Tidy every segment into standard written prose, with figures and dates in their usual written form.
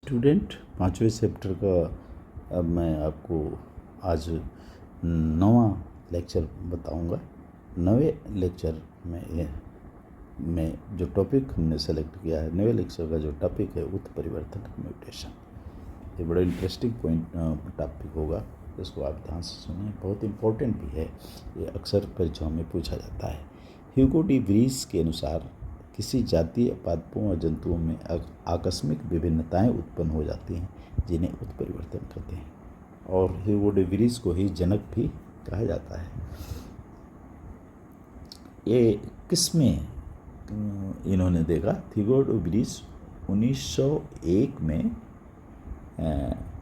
Student, पाँचवें chapter का अब मैं आपको आज नवा लेक्चर बताऊंगा। नवे लेक्चर में जो टॉपिक हमने सेलेक्ट किया है, नवे लेक्चर का जो टॉपिक है उत्परिवर्तन म्यूटेशन। ये बड़ा इंटरेस्टिंग टॉपिक होगा, इसको आप ध्यान से सुनिए, बहुत इम्पोर्टेंट भी है। ये अक्सर परीक्षाओं में पूछा जाता है। ह्यूगो डी व्रीज के अनुसार किसी जातीय पादपों और जंतुओं में आकस्मिक विभिन्नताएं उत्पन्न हो जाती हैं जिन्हें उत्परिवर्तन कहते हैं, और ह्यूगो डी व्रीज को ही जनक भी कहा जाता है। ये किसमें इन्होंने देखा? ह्यूगो डी व्रीज 1901 में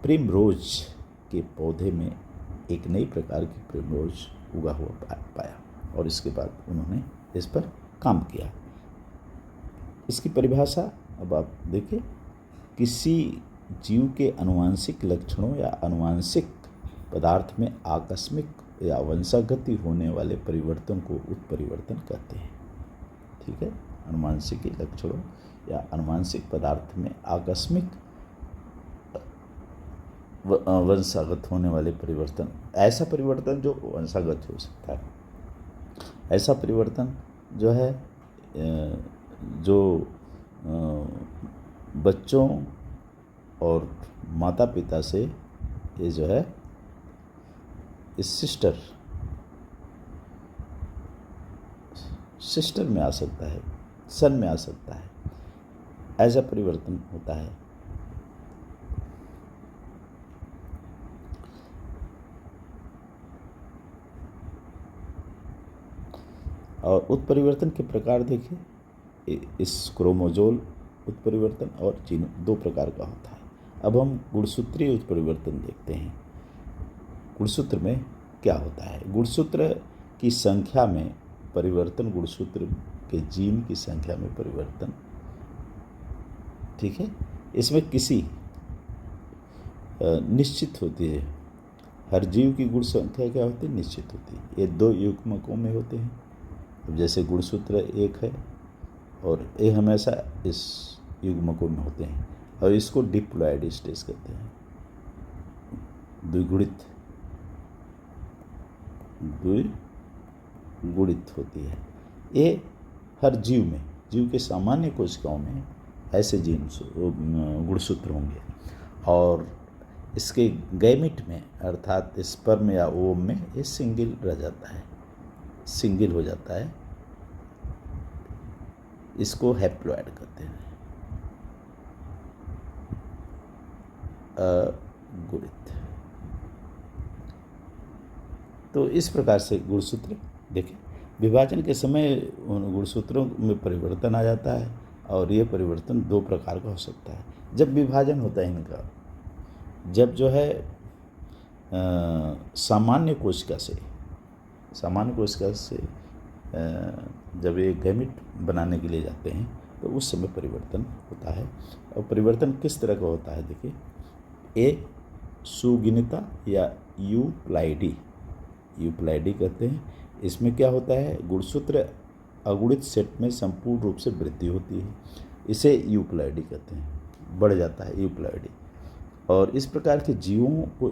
प्रिमरोज के पौधे में एक नई प्रकार की प्रिमरोज उगा हुआ पाया, और इसके बाद उन्होंने इस पर काम किया। इसकी परिभाषा अब आप देखिए, किसी जीव के आनुवांशिक लक्षणों या आनुवांशिक पदार्थ में आकस्मिक या वंशागति होने वाले परिवर्तन को उत्परिवर्तन कहते हैं। ठीक है, आनुवांशिक लक्षणों या आनुवांशिक पदार्थ में आकस्मिक वंशागत होने वाले परिवर्तन, ऐसा परिवर्तन जो वंशागत हो सकता है, ऐसा परिवर्तन जो है जो बच्चों और माता पिता से ये जो है इस सिस्टर में आ सकता है, सन में आ सकता है, ऐसा परिवर्तन होता है। और उत्परिवर्तन के प्रकार देखिए, इस क्रोमोजोल उत्परिवर्तन और जीन दो प्रकार का होता है। अब हम गुणसूत्रीय उत्परिवर्तन देखते हैं। गुणसूत्र में क्या होता है? गुणसूत्र की संख्या में परिवर्तन, गुणसूत्र के जीन की संख्या में परिवर्तन। ठीक है, इसमें किसी निश्चित होती है, हर जीव की गुण संख्या क्या होती है? निश्चित होती है। ये दो युग्मकों में होते हैं। अब जैसे गुणसूत्र एक है और ये हमेशा इस युग्मकों में होते हैं, और इसको डिप्लॉयड स्टेज कहते हैं। द्विगुणित होती है। ये हर जीव में, जीव के सामान्य कोशिकाओं में ऐसे जीन गुणसूत्र होंगे, और इसके गैमिट में अर्थात स्पर्म या ओवम में ये सिंगल रह जाता है, सिंगल हो जाता है। इसको हैप्लॉयड कहते हैं, अगुणित। तो इस प्रकार से गुणसूत्र देखें, विभाजन के समय उन गुणसूत्रों में परिवर्तन आ जाता है, और ये परिवर्तन दो प्रकार का हो सकता है। जब विभाजन होता है इनका, जब जो है सामान्य कोशिका से जब ये गैमिट बनाने के लिए जाते हैं तो उस समय परिवर्तन होता है। और परिवर्तन किस तरह का होता है? देखिए, ए सुगुणिता या यूप्लाइडी कहते हैं। इसमें क्या होता है? गुणसूत्र अगुणित सेट में संपूर्ण रूप से वृद्धि होती है, इसे यूप्लाइडी कहते हैं, बढ़ जाता है यूप्लाइडी। और इस प्रकार के जीवों को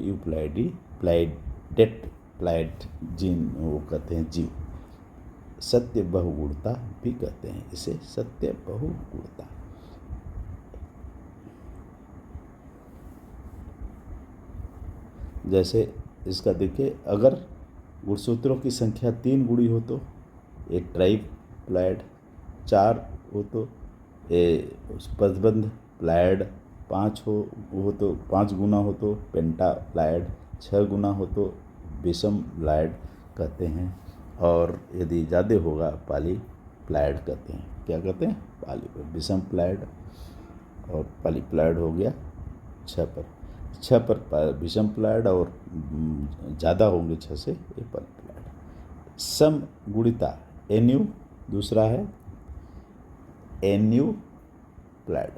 प्लाइड जीन वो कहते हैं जीव। सत्य बहुगुणता भी कहते हैं इसे, सत्य बहुगुणता। जैसे इसका देखिए, अगर गुणसूत्रों की संख्या 3 गुणी हो तो ये ट्राइप्लाइड, 4 हो तो ये पदबंध प्लाइड, 5 हो तो 5 गुना हो तो पेंटाप्लाइड, 6 गुना हो तो विषमप्लाइड कहते हैं, और यदि ज़्यादा होगा पॉलीप्लाइड कहते हैं। क्या कहते हैं? विषमप्लाइड, और पॉलीप्लाइड हो गया 6 पर विषमप्लाइड, और ज़्यादा होंगे 6 से ये पॉलीप्लाइड। समगुणिता एन्यू, दूसरा है एन्यूप्लाइड।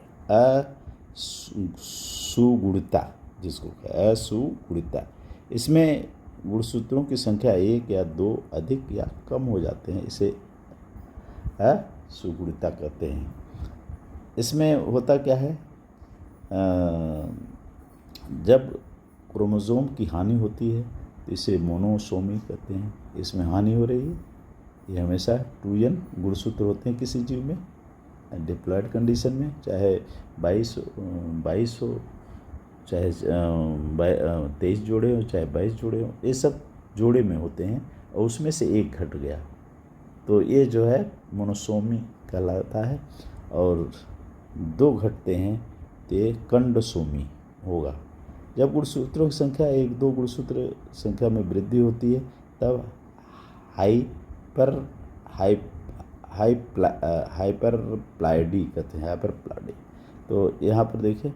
सुगुणिता, जिसको असुगुणिता, इसमें गुणसूत्रों की संख्या 1 या 2 अधिक या कम हो जाते हैं, इसे सुगुणिता कहते हैं। इसमें होता क्या है? जब क्रोमोसोम की हानि होती है तो इसे मोनोसोमी कहते हैं। इसमें हानि हो रही है, ये हमेशा 2n गुणसूत्र होते हैं किसी जीव में डिप्लॉयड कंडीशन में, चाहे 22 हो, चाहे 23 जोड़े हो, चाहे 22 जोड़े हो, ये सब जोड़े में होते हैं और उसमें से एक घट गया तो ये जो है मोनोसोमी कहलाता है। और 2 घटते हैं तो ये कंडसोमी होगा। जब गुणसूत्रों की संख्या 1-2 गुणसूत्र संख्या में वृद्धि होती है तब हाइपरप्लाइडी कहते हैं, हाइपरप्लाइडी। तो यहाँ पर देखिए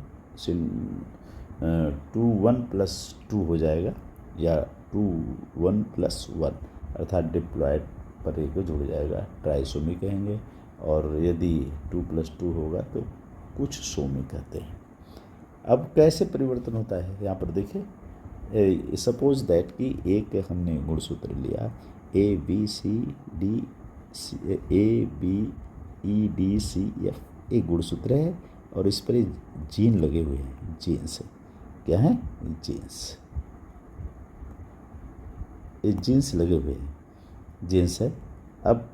2 1 + 2 हो जाएगा या 2 1 + 1 अर्थात डिप्लॉयड पर एक जुड़ जाएगा, ट्राइसोमी कहेंगे। और यदि 2 + 2 होगा तो कुछ सोमी कहते हैं। अब कैसे परिवर्तन होता है यहाँ पर देखिए, सपोज दैट कि एक हमने गुणसूत्र लिया ABCDEF एक गुणसूत्र है और इस पर जीन लगे हुए हैं, जीन्स है। क्या है? जीन्स, ये जीन्स लगे हुए हैं, जीन्स है। अब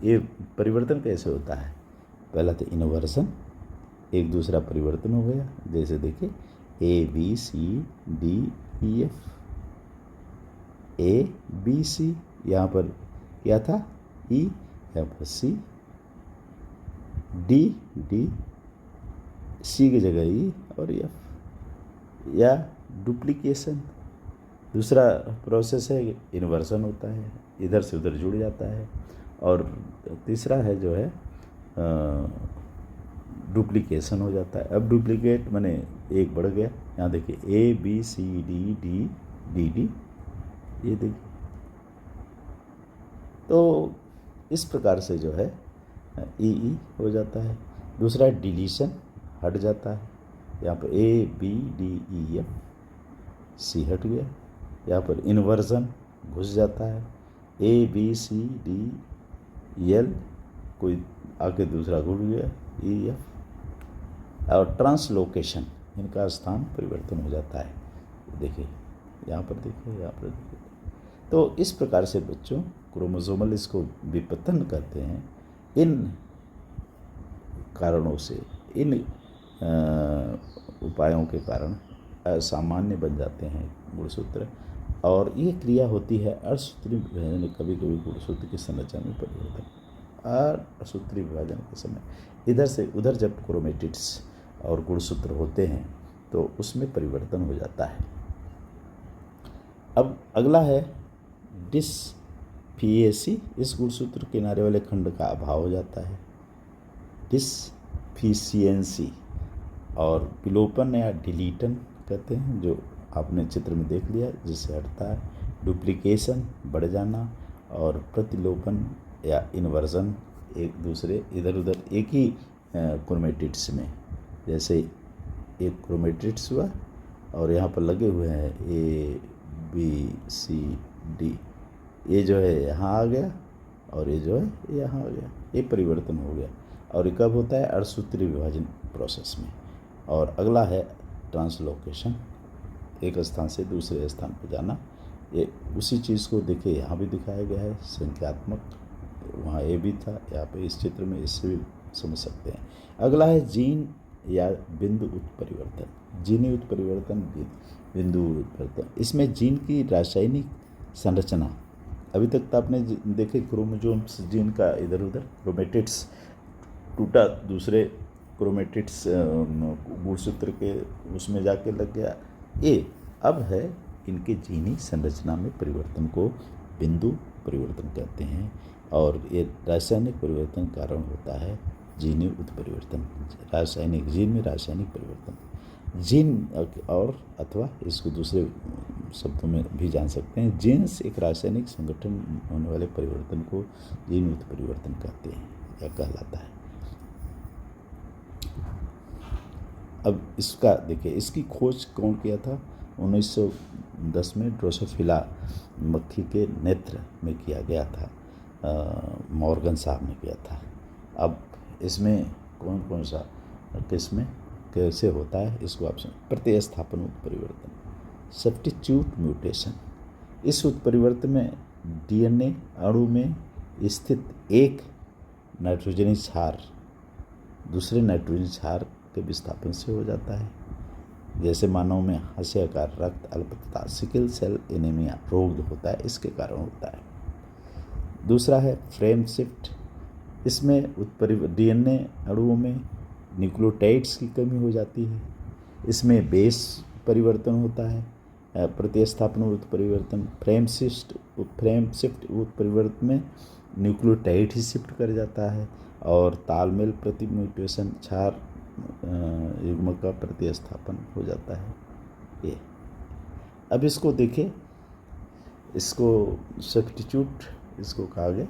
ये परिवर्तन कैसे होता है? पहला तो इन्वर्सन, एक दूसरा परिवर्तन हो गया। जैसे देखिए ABCDEF, ABC यहाँ पर क्या था? E, यहाँ पर C, D C की जगह E और F। या डुप्लीकेशन, दूसरा प्रोसेस है इन्वर्सन होता है, इधर से उधर जुड़ जाता है। और तीसरा है जो है डुप्लीकेशन हो जाता है। अब डुप्लीकेट माने एक बढ़ गया। यहाँ देखिए ABCDD, ये देखिए। तो इस प्रकार से जो है EE हो जाता है। दूसरा डिलीशन, हट जाता है। यहाँ पर ABDEF, C हट गया। यहाँ पर इन्वर्जन घुस जाता है, ABCDEL कोई आके दूसरा घुस गया, EF। और ट्रांसलोकेशन, इनका स्थान परिवर्तन हो जाता है। देखिए यहाँ पर देखिए, यहाँ पर देखिए। तो इस प्रकार से बच्चों क्रोमोसोमल इसको विपतन कहते हैं। इन कारणों से, इन उपायों के कारण असामान्य बन जाते हैं गुणसूत्र। और ये क्रिया होती है अर्धसूत्री विभाजन, कभी कभी गुणसूत्र की संरचना में परिवर्तन। अर्धसूत्री विभाजन के समय इधर से उधर जब क्रोमेटिड्स और गुणसूत्र होते हैं तो उसमें परिवर्तन हो जाता है। अब अगला है डिसफिएसी, इस गुणसूत्र किनारे वाले खंड का अभाव हो जाता है। डिसफिशियंसी और विलोपन या डिलीटन कहते हैं, जो आपने चित्र में देख लिया, जिससे हटता है। डुप्लीकेशन, बढ़ जाना। और प्रतिलोपन या इन्वर्जन, एक दूसरे इधर उधर एक ही क्रोमेटिड्स में, जैसे एक क्रोमेटिड्स हुआ और यहाँ पर लगे हुए हैं ABCD, ये जो है यहाँ आ गया और ये जो है यहाँ आ गया, ये परिवर्तन हो गया। और ये कब होता है? अर्धसूत्री विभाजन प्रोसेस में। और अगला है ट्रांसलोकेशन, एक स्थान से दूसरे स्थान पर जाना। ये उसी चीज़ को देखिए यहाँ भी दिखाया गया है, संख्यात्मक, वहाँ ए भी था, यहाँ पे इस चित्र में इससे भी समझ सकते हैं। अगला है जीन या बिंदु उत्परिवर्तन, जीनी उत्परिवर्तन, बिंदु उत्परिवर्तन। इसमें जीन की रासायनिक संरचना, अभी तक तो आपने देखे क्रोमोसोम्स, जीन का इधर उधर, क्रोमेटिड्स टूटा, दूसरे क्रोमेटिड्स गुणसूत्र के उसमें जाके लग गया। ये अब है इनके जीनी संरचना में परिवर्तन को बिंदु परिवर्तन कहते हैं। और ये रासायनिक परिवर्तन कारण होता है जीनी उत्परिवर्तन, रासायनिक, जीन में रासायनिक परिवर्तन। जीन और अथवा इसको दूसरे शब्दों में भी जान सकते हैं, जीन्स एक रासायनिक संगठन होने वाले परिवर्तन को जीन उत्परिवर्तन कहते हैं या कहलाता है। अब इसका देखिए, इसकी खोज कौन किया था? 1910 में ड्रोसोफिला मक्खी के नेत्र में किया गया था, मॉर्गन साहब ने किया था। अब इसमें कौन कौन सा किस्में कैसे होता है इसको आप सुन। प्रतिस्थापन उत्परिवर्तन, सब्स्टिट्यूट म्यूटेशन। इस उत्परिवर्तन में डीएनए अणु में स्थित एक नाइट्रोजनी क्षार दूसरे नाइट्रोजनी क्षार के विस्थापन से हो जाता है। जैसे मानव में हास्याकार रक्त अल्पता, सिकल सेल एनीमिया रोग होता है, इसके कारण होता है। दूसरा है फ्रेम शिफ्ट। इसमें डीएनए अणुओं में न्यूक्लियोटाइड्स की कमी हो जाती है। इसमें बेस परिवर्तन होता है। प्रतिस्थापन उत्परिवर्तन, फ्रेम शिफ्ट उत्परिवर्तन में न्यूक्लियोटाइड ही शिफ्ट कर जाता है। और तालमेल प्रति म्यूटेशन, क्षार युग्म का प्रतिस्थापन हो जाता है। ये अब इसको देखिए, इसको सब्स्टिट्यूट इसको कहा गया।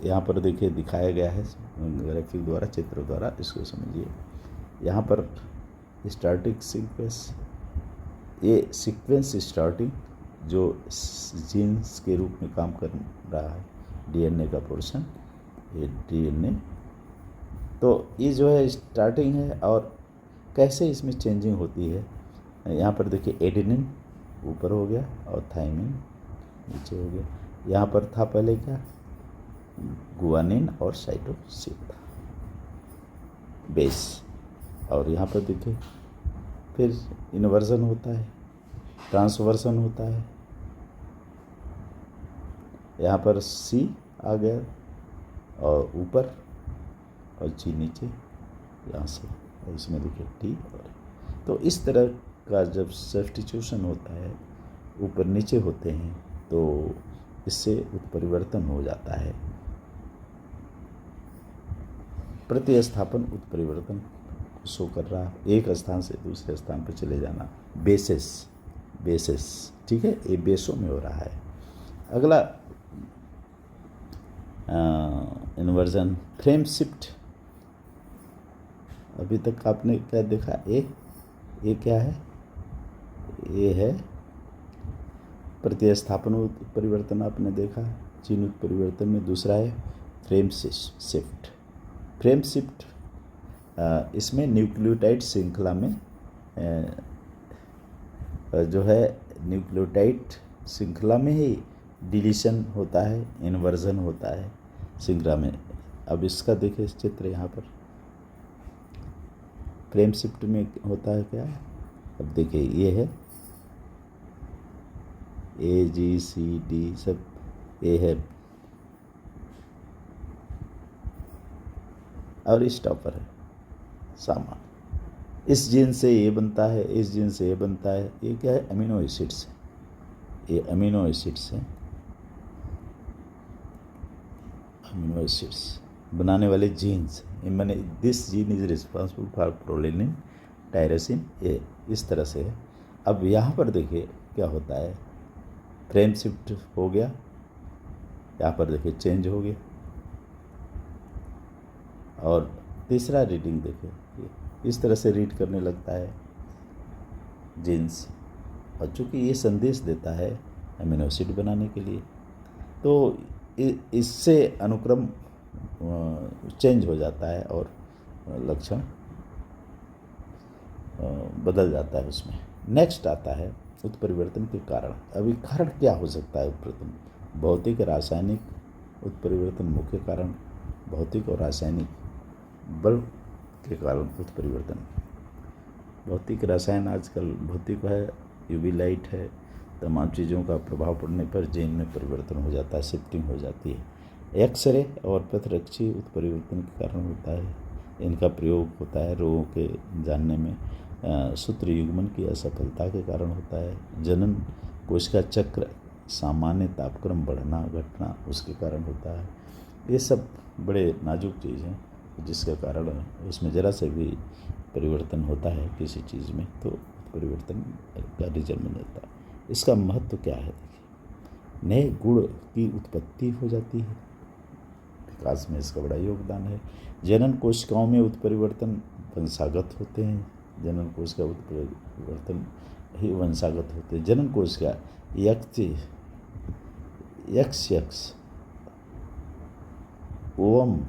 यहाँ पर देखिए दिखाया गया है ग्राफिक द्वारा, चित्र द्वारा, इसको समझिए। यहाँ पर स्टार्टिंग सीक्वेंस, ये सीक्वेंस स्टार्टिंग जो जीन्स के रूप में काम कर रहा है, डीएनए का पोर्शन, ये डीएनए, तो ये जो है स्टार्टिंग है। और कैसे इसमें चेंजिंग होती है, यहाँ पर देखिए एडेनिन ऊपर हो गया और थाइमिन नीचे हो गया। यहाँ पर था पहले क्या, गुआनिन और साइटोसिन था बेस। और यहाँ पर देखिए फिर इन्वर्जन होता है, ट्रांसवर्सन होता है। यहाँ पर सी आ गया और ऊपर और जी नीचे, यहाँ से, और इसमें देखिए टी। और तो इस तरह का जब सब्स्टिट्यूशन होता है, ऊपर नीचे होते हैं, तो इससे उत्परिवर्तन हो जाता है। प्रतिस्थापन उत्परिवर्तन शो कर रहा है, एक स्थान से दूसरे स्थान पर चले जाना, बेसिस, ठीक है, ये बेसों में हो रहा है। अगला इन्वर्जन, फ्रेम शिफ्ट। अभी तक आपने क्या देखा, ये क्या है, ये है प्रतिस्थापन उत्परिवर्तन आपने देखा जीन उत्परिवर्तन में। दूसरा है फ्रेम शिफ्ट। फ्रेम शिफ्ट इसमें न्यूक्लियोटाइड श्रृंखला में जो है न्यूक्लियोटाइड श्रृंखला में ही डिलीशन होता है, इन्वर्जन होता है श्रृंखला में। अब इसका देखिए चित्र यहाँ पर, फ्रेम शिफ्ट में होता है क्या, अब देखिए ये है ए जी सी डी सब, ए है और स्टॉपर है सामान। इस जीन से ये बनता है, इस जीन से ये बनता है। ये क्या है, अमीनो एसिड्स है, ये अमीनो एसिड्स हैं, अमीनो एसिड्स बनाने वाले जीन्स। मैंने this gene is responsible for prolinin, tyrosine, ये इस तरह से है। अब यहाँ पर देखिए क्या होता है, फ्रेम शिफ्ट हो गया, यहाँ पर देखिए चेंज हो गया। और तीसरा रीडिंग देखिए, इस तरह से रीड करने लगता है जीन्स, और चूँकि ये संदेश देता है अमीनो एसिड बनाने के लिए, तो इससे अनुक्रम चेंज हो जाता है और लक्षण बदल जाता है उसमें। नेक्स्ट आता है उत्परिवर्तन के कारण। अभी कारण क्या हो सकता है उत्परिवर्तन, भौतिक रासायनिक उत्परिवर्तन मुख्य कारण, भौतिक और रासायनिक बल के कारण उत्परिवर्तन। भौतिक रसायन आजकल भौतिक है, यूवी लाइट है, तमाम चीज़ों का प्रभाव पड़ने पर जीन में परिवर्तन हो जाता है, शिफ्टिंग हो जाती है। एक्सरे और पथरक्षी उत्परिवर्तन के कारण होता है। इनका प्रयोग होता है रोगों के जानने में। सूत्र युग्मन की असफलता के कारण होता है। जनन कोशिका चक्र सामान्य तापक्रम बढ़ना घटना उसके कारण होता है। ये सब बड़े नाजुक चीज़ हैं, जिसके कारण उसमें ज़रा से भी परिवर्तन होता है किसी चीज़ में तो परिवर्तन का रिजल्ट बन जाता है। इसका महत्व क्या है, देखिए, नए गुण की उत्पत्ति हो जाती है, विकास में इसका बड़ा योगदान है। जनन कोशिकाओं में उत्परिवर्तन वंशागत होते हैं, जनन कोशिका उत्परिवर्तन ही वंशागत होते हैं। जनन कोशिका यक्स ओम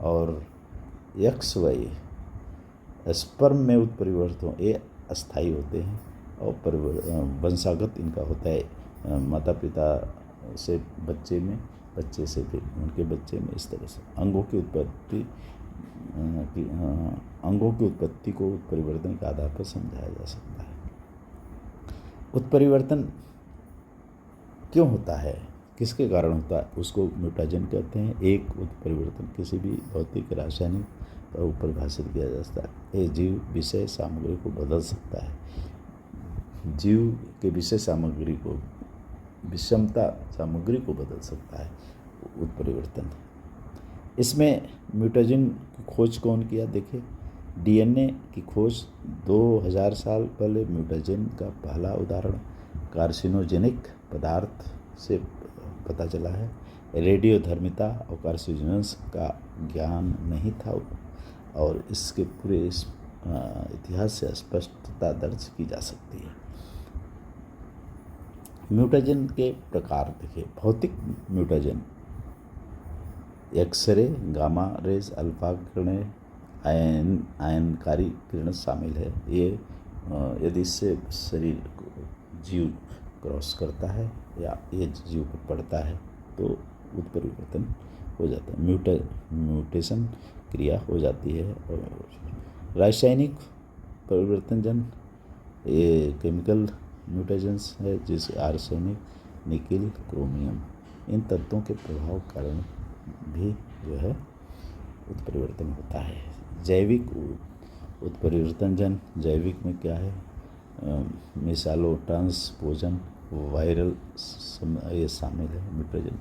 और XY स्पर्म में उत्परिवर्तन ये अस्थायी होते हैं और वंशागत इनका होता है माता पिता से बच्चे में, बच्चे से फिर उनके बच्चे में। इस तरह से अंगों की उत्पत्ति को उत्परिवर्तन के आधार पर समझाया जा सकता है। उत्परिवर्तन क्यों होता है, किसके कारण होता है, उसको म्यूटाजन कहते हैं। एक उत्परिवर्तन किसी भी भौतिक रासायनिक पर परिभाषित किया जा सकता है। ये जीव विषय सामग्री को बदल सकता है। जीव के विषय सामग्री को, विषमता सामग्री को बदल सकता है उत्परिवर्तन। इसमें म्यूटाजन की खोज कौन किया, देखिए डीएनए की खोज 2000 साल पहले म्यूटाजन का पहला उदाहरण कार्सिनोजेनिक पदार्थ से पता चला है। रेडियोधर्मिता और कार्सिनोजेंस का ज्ञान नहीं था और इसके पूरे इतिहास से स्पष्टता दर्ज की जा सकती है। म्यूटाजन के प्रकार देखिए, भौतिक mutagen x ray, gamma rays, alpha किरणें, आयनकारी किरण शामिल है। ये यदि इससे शरीर को जीव क्रॉस करता है या ये जीव पर पड़ता है तो उत्परिवर्तन हो जाता है, म्यूटेशन क्रिया हो जाती है। और रासायनिक परिवर्तनजन ये केमिकल म्यूटेशंस है, जिससे आर्सेनिक, निकेल, क्रोमियम इन तत्वों के प्रभाव कारण भी जो है उत्परिवर्तन होता है। जैविक उत्परिवर्तनजन, जैविक में क्या है, मिसालो ट्रांसपोजन, वायरल ये शामिल है म्यूटेशन।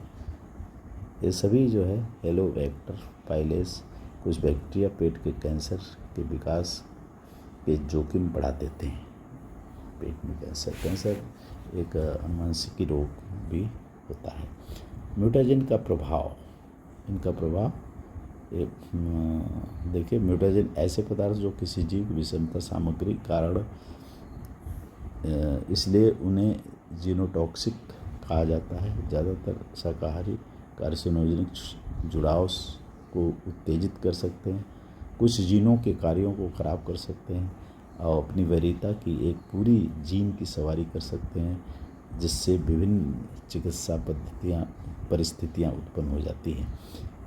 ये सभी जो है हेलोबैक्टर पाइलेस कुछ बैक्टीरिया पेट के कैंसर के विकास के जोखिम बढ़ा देते हैं। पेट में कैंसर एक अनुवांशिकी रोग भी होता है। म्यूटाजन का प्रभाव, इनका प्रभाव देखिए, म्यूटाजन ऐसे पदार्थ जो किसी जीव की विषमता सामग्री कारण, इसलिए उन्हें जीनोटॉक्सिक कहा जाता है। ज़्यादातर शाकाहारी कार्सिनोजेनिक जुड़ाव को उत्तेजित कर सकते हैं, कुछ जीनों के कार्यों को खराब कर सकते हैं और अपनी वरीयता की एक पूरी जीन की सवारी कर सकते हैं, जिससे विभिन्न चिकित्सा परिस्थितियाँ उत्पन्न हो जाती हैं।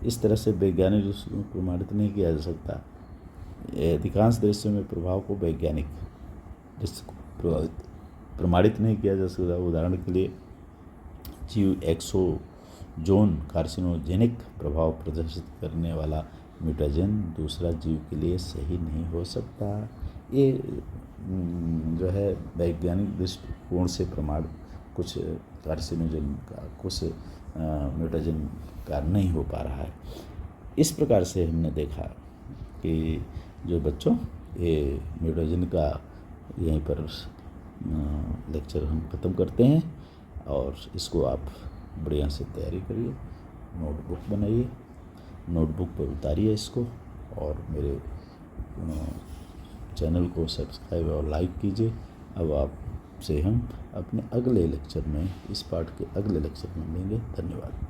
इस तरह से वैज्ञानिक दृष्टिकोण प्रमाणित नहीं किया जा सकता। अधिकांश दृश्यों में प्रभाव को वैज्ञानिक प्रमाणित नहीं किया जा सकता। उदाहरण के लिए जीव एक्सोजोन कार्सिनोजेनिक प्रभाव प्रदर्शित करने वाला म्यूटाजन दूसरा जीव के लिए सही नहीं हो सकता। ये जो है वैज्ञानिक दृष्टिकोण से प्रमाण कुछ कार्सिनोजन का, कुछ म्यूटाजन का नहीं हो पा रहा है। इस प्रकार से हमने देखा कि जो बच्चों, ये म्यूटाजन का यहीं पर लेक्चर हम ख़त्म करते हैं और इसको आप बढ़िया से तैयारी करिए, नोटबुक बनाइए, नोटबुक पर उतारिए इसको और मेरे चैनल को सब्सक्राइब और लाइक कीजिए। अब आपसे हम अपने अगले लेक्चर में, इस पार्ट के अगले लेक्चर में मिलेंगे। धन्यवाद।